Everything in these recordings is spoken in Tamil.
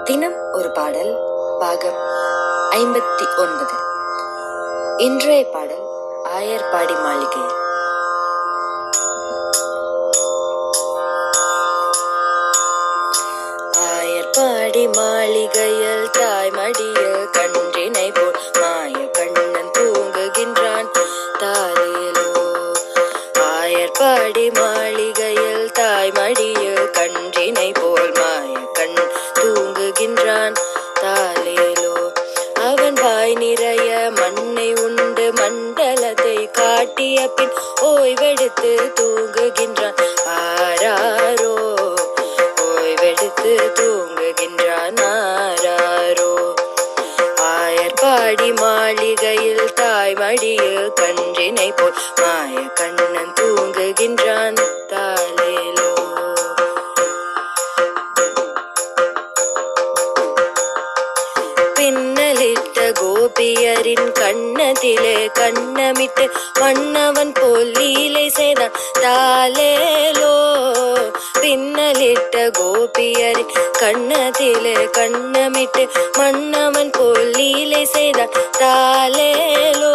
தினம் ஒரு பாடல் பாகம் 59. இன்றைய பாடல் ஆயர்பாடி மாளிகை. ஆயர்பாடி மாளிகையில் தாய்மடியில் கன்றினை போல் மாய கண்ணன் தூங்குகின்றான் தாலேலோ. ஆயர்பாடி மாளிகையில் தாய்மடியில் கன்றினை போல் மாய கண்ணன் தூங்குகின்றான் தாலேலோ. அவன் வாய் நிறைய மண்ணை உண்டு மண்டலத்தை காட்டிய பின் ஓய்வெடுத்து தூங்குகின்றான் ஆராரோ. ஓய்வெடுத்து தூங்குகின்றான் ஆராரோ. ஆயர்பாடி மாளிகையில் தாய்மடியில் கன்றினை போல் மாய கண்ணன் தூங்குகின்றான் தாலேலோ. பின்னலிட்ட கோபியரின் கண்ணத்திலே கண்ணமிட்டு மன்னவன் போல் லீலை செய்தான் தாலேலோ. பின்னலிட்ட கோபியரின் கண்ணத்திலே கண்ணமிட்டு மன்னவன் போல் லீலை செய்தான் தாலேலோ.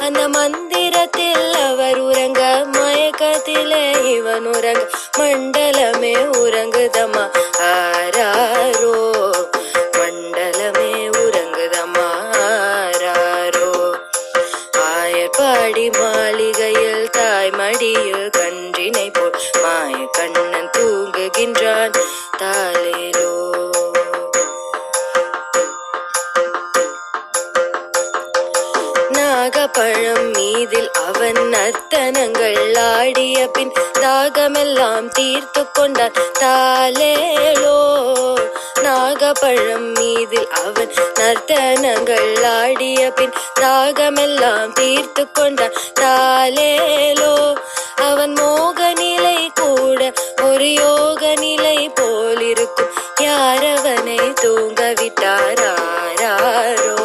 அந்த மந்திரத்தில் அவர் உறங்க மயக்கத்திலே இவன் உறங்க மண்டலமே உறங்குதம்மா ஆராரோ. மண்டலமே உறங்குதம்மா ஆராரோ. ஆயர்பாடி மாளிகையில் தாய்மடியில் கன்றினை போல் மாய கண்ணன் தூங்குகின்றான் தாலேலோ. நாகப்பழம் மீதில் அவன் நர்த்தனங்கள் ஆடிய பின் தாகமெல்லாம் தீர்த்து கொண்டான் தாலேலோ. நாகப்பழம் மீதில் அவன் நர்த்தனங்கள் ஆடிய பின் தாகமெல்லாம் தீர்த்து கொண்டான் தாலேலோ. அவன் மோக நிலை கூட ஒரு யோக நிலை போலிருக்கும் யாரவனை தூங்க விட்டாராரோ.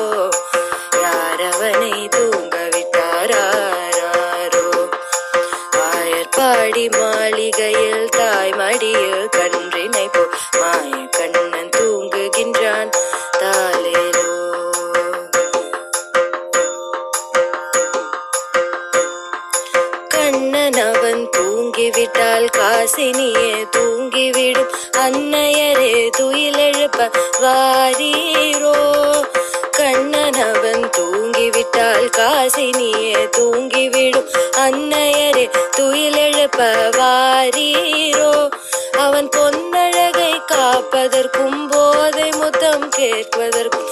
யாரவனை தூங்க விட்டாராரோ. ஆயர்பாடி மாளிகையில் தாய்மடியில் கன்றினை போல் மாய கண்ணன் தூங்குகின்றான் தாலேலோ. கண்ணன் அவன் தூங்கிவிட்டால் காசினியே தூங்கிவிடும் அன்னையரே துயிலெழுப்ப வாரீரோ. கண்ணன் அவன் தூங்கிவிட்டால் காசினியே தூங்கிவிடும் அன்னையரே துயிலெழுப்ப வாரீரோ. அவன் பொன்னழகை காப்பதற்கும் போதை முத்தம் கேட்பதற்கும்